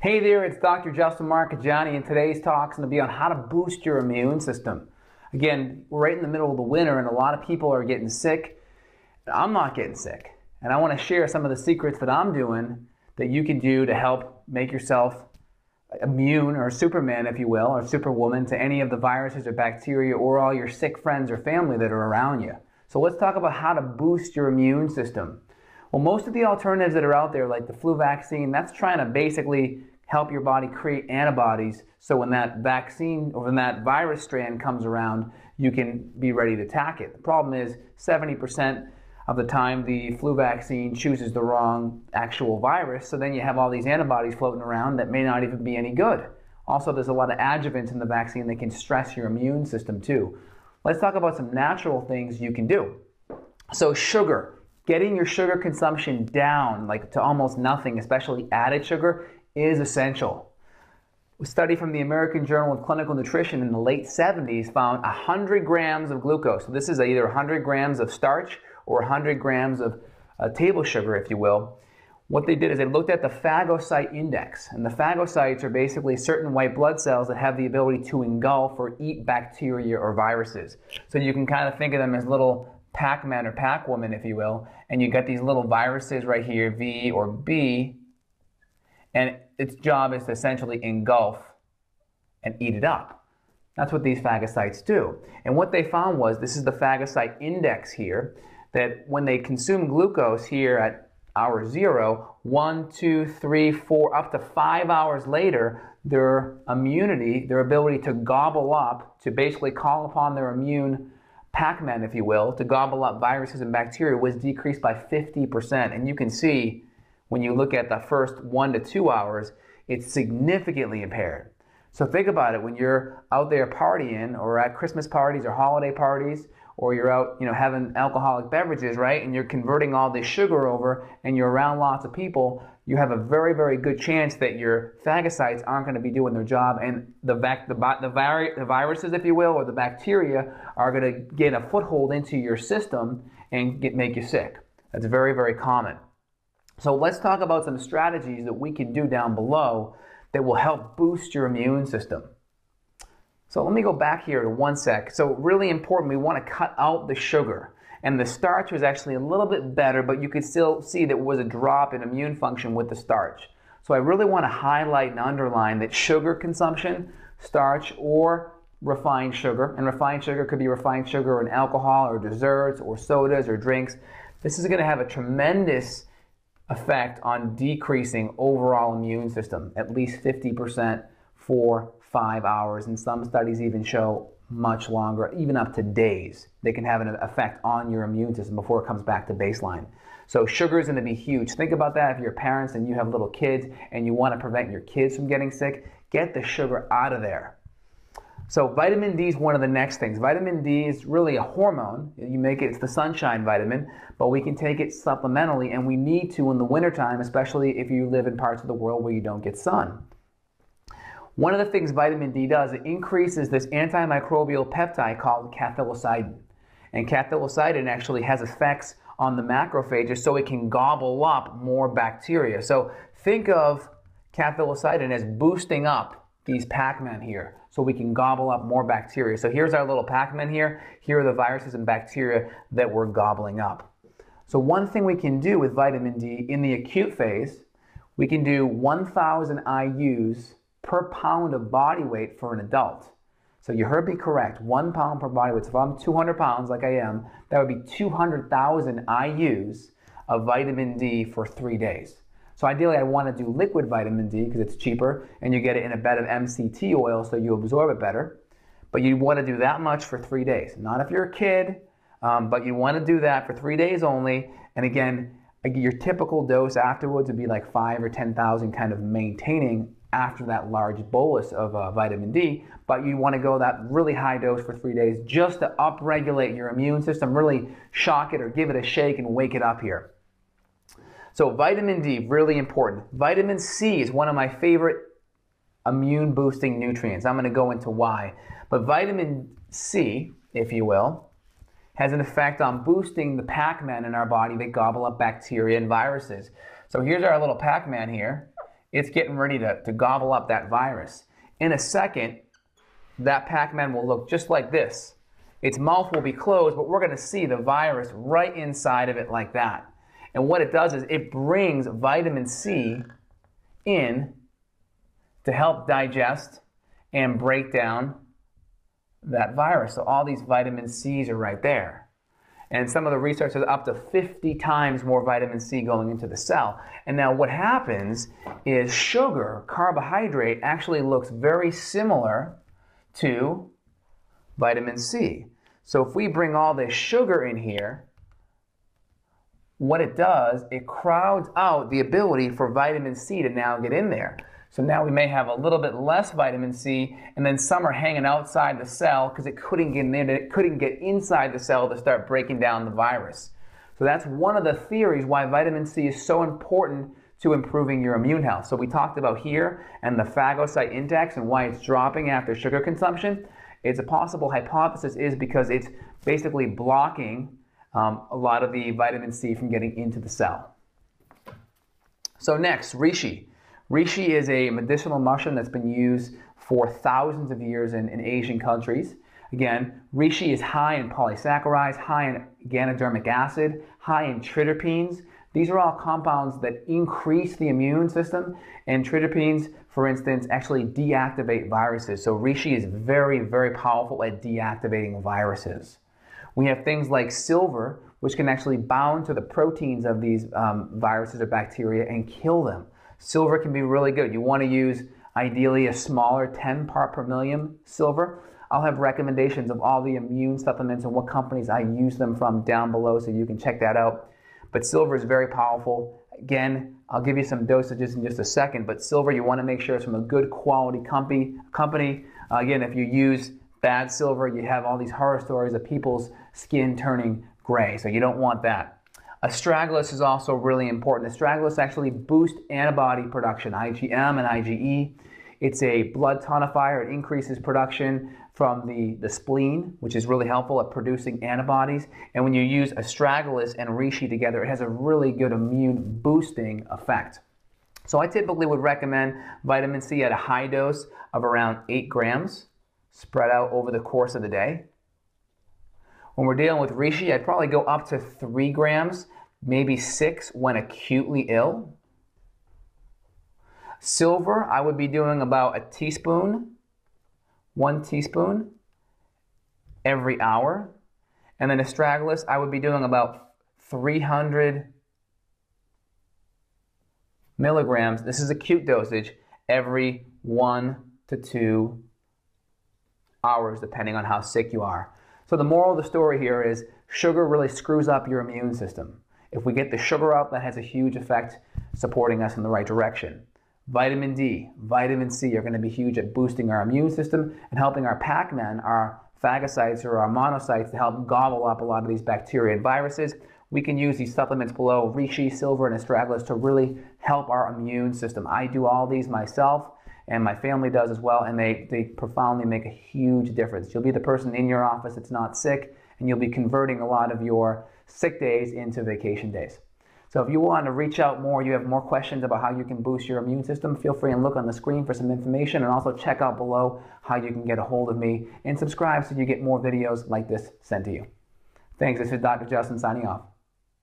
Hey there, it's Dr. Justin Marchegiani, and today's talk is going to be on how to boost your immune system. Again, we're right in the middle of the winter, and a lot of people are getting sick. I'm not getting sick, and I want to share some of the secrets that I'm doing that you can do to help make yourself immune, or Superman, if you will, or Superwoman, to any of the viruses or bacteria or all your sick friends or family that are around you. So let's talk about how to boost your immune system. Well, most of the alternatives that are out there, like the flu vaccine, that's trying to basically help your body create antibodies so when that vaccine or when that virus strand comes around, you can be ready to attack it. The problem is 70% of the time the flu vaccine chooses the wrong actual virus, so then you have all these antibodies floating around that may not even be any good. Also, there's a lot of adjuvants in the vaccine that can stress your immune system too. Let's talk about some natural things you can do. So sugar. Getting your sugar consumption down, like to almost nothing, especially added sugar, is essential. A study from the American Journal of Clinical Nutrition in the late 70s found 100 grams of glucose. So this is either 100 grams of starch or 100 grams of table sugar, if you will. What they did is they looked at the phagocyte index, and the phagocytes are basically certain white blood cells that have the ability to engulf or eat bacteria or viruses. So you can kind of think of them as little Pac-Man or Pac-Woman, if you will, and you got these little viruses right here, V or B, and its job is to essentially engulf and eat it up. That's what these phagocytes do. And what they found was, this is the phagocyte index here, that when they consume glucose here at hour 0, 1, 2, 3, 4, up to 5 hours later, their immunity, their ability to gobble up, to basically call upon their immune Pac-Man, if you will, to gobble up viruses and bacteria was decreased by 50%. And you can see when you look at the first 1 to 2 hours, it's significantly impaired. So think about it, when you're out there partying or at Christmas parties or holiday parties, or you're out, having alcoholic beverages, right? And you're converting all this sugar over and you're around lots of people, you have a very, very good chance that your phagocytes aren't going to be doing their job, and the viruses, if you will, or the bacteria are going to get a foothold into your system and make you sick. That's very, very common. So let's talk about some strategies that we can do down below that will help boost your immune system. So let me go back here to one sec. So really important, we want to cut out the sugar. And the starch was actually a little bit better, but you could still see there was a drop in immune function with the starch. So I really want to highlight and underline that sugar consumption, starch or refined sugar, and refined sugar could be refined sugar in alcohol or desserts or sodas or drinks. This is going to have a tremendous effect on decreasing overall immune system, at least 50% for 5 hours, and some studies even show much longer, even up to days. They can have an effect on your immune system before it comes back to baseline. So sugar is going to be huge. Think about that if you're parents and you have little kids and you want to prevent your kids from getting sick, get the sugar out of there. So vitamin D is one of the next things. Vitamin D is really a hormone. You make it, it's the sunshine vitamin, but we can take it supplementally, and we need to in the wintertime, especially if you live in parts of the world where you don't get sun. One of the things vitamin D does, it increases this antimicrobial peptide called cathelicidin. And cathelicidin actually has effects on the macrophages so it can gobble up more bacteria. So think of cathelicidin as boosting up these Pac-Man here so we can gobble up more bacteria. So here's our little Pac-Man here. Here are the viruses and bacteria that we're gobbling up. So one thing we can do with vitamin D in the acute phase, we can do 1,000 IUs per pound of body weight for an adult. So you heard me correct, 1 pound per body weight. So if I'm 200 pounds like I am, that would be 200,000 IUs of vitamin D for 3 days. So ideally I want to do liquid vitamin D because it's cheaper and you get it in a bed of MCT oil so you absorb it better. But you want to do that much for 3 days. Not if you're a kid, but you want to do that for 3 days only. And again, your typical dose afterwards would be like 5 or 10,000, kind of maintaining after that large bolus of vitamin D, but you want to go that really high dose for 3 days just to upregulate your immune system, really shock it or give it a shake and wake it up here. So vitamin D, really important. Vitamin C is one of my favorite immune boosting nutrients. I'm going to go into why. But vitamin C, if you will, has an effect on boosting the Pac-Man in our body that gobble up bacteria and viruses. So here's our little Pac-Man here. it's getting ready to gobble up that virus. In a second, that Pac-Man will look just like this. Its mouth will be closed, but we're going to see the virus right inside of it like that. And what it does is it brings vitamin C in to help digest and break down that virus. So all these vitamin C's are right there. And some of the research says up to 50 times more vitamin C going into the cell. And now what happens is sugar, carbohydrate, actually looks very similar to vitamin C. So if we bring all this sugar in here, what it does, it crowds out the ability for vitamin C to now get in there. So now we may have a little bit less vitamin C, and then some are hanging outside the cell because it couldn't get in, it couldn't get inside the cell to start breaking down the virus. So that's one of the theories why vitamin C is so important to improving your immune health. So we talked about here and the phagocyte index and why it's dropping after sugar consumption. It's a possible hypothesis is because it's basically blocking a lot of the vitamin C from getting into the cell. So next, reishi. Reishi is a medicinal mushroom that's been used for thousands of years in Asian countries. Again, reishi is high in polysaccharides, high in ganodermic acid, high in triterpenes. These are all compounds that increase the immune system, and triterpenes, for instance, actually deactivate viruses. So reishi is very, very powerful at deactivating viruses. We have things like silver, which can actually bound to the proteins of these viruses or bacteria and kill them. Silver can be really good. You want to use ideally a smaller 10 part per million silver. I'll have recommendations of all the immune supplements and what companies I use them from down below so you can check that out. But silver is very powerful. Again, I'll give you some dosages in just a second, but silver, you want to make sure it's from a good quality company. Again, if you use bad silver, you have all these horror stories of people's skin turning gray, so you don't want that. Astragalus is also really important. Astragalus actually boosts antibody production, IgM and IgE. It's a blood tonifier. It increases production from the spleen, which is really helpful at producing antibodies. And when you use astragalus and reishi together, it has a really good immune boosting effect. So I typically would recommend vitamin C at a high dose of around 8 grams, spread out over the course of the day. When we're dealing with reishi, I'd probably go up to 3 grams, maybe 6 when acutely ill. Silver, I would be doing about a teaspoon, 1 teaspoon every hour. And then astragalus, I would be doing about 300 milligrams. This is acute dosage every 1 to 2 hours, depending on how sick you are. So the moral of the story here is sugar really screws up your immune system. If we get the sugar out, that has a huge effect supporting us in the right direction. Vitamin D, vitamin C are going to be huge at boosting our immune system and helping our Pac-Man, our phagocytes or our monocytes, to help gobble up a lot of these bacteria and viruses. We can use these supplements below, reishi, silver, and astragalus, to really help our immune system. I do all these myself, and my family does as well, and they profoundly make a huge difference. You'll be the person in your office that's not sick, and you'll be converting a lot of your sick days into vacation days. So if you want to reach out more, you have more questions about how you can boost your immune system, feel free and look on the screen for some information, and also check out below how you can get a hold of me, and subscribe so you get more videos like this sent to you. Thanks, this is Dr. Justin signing off.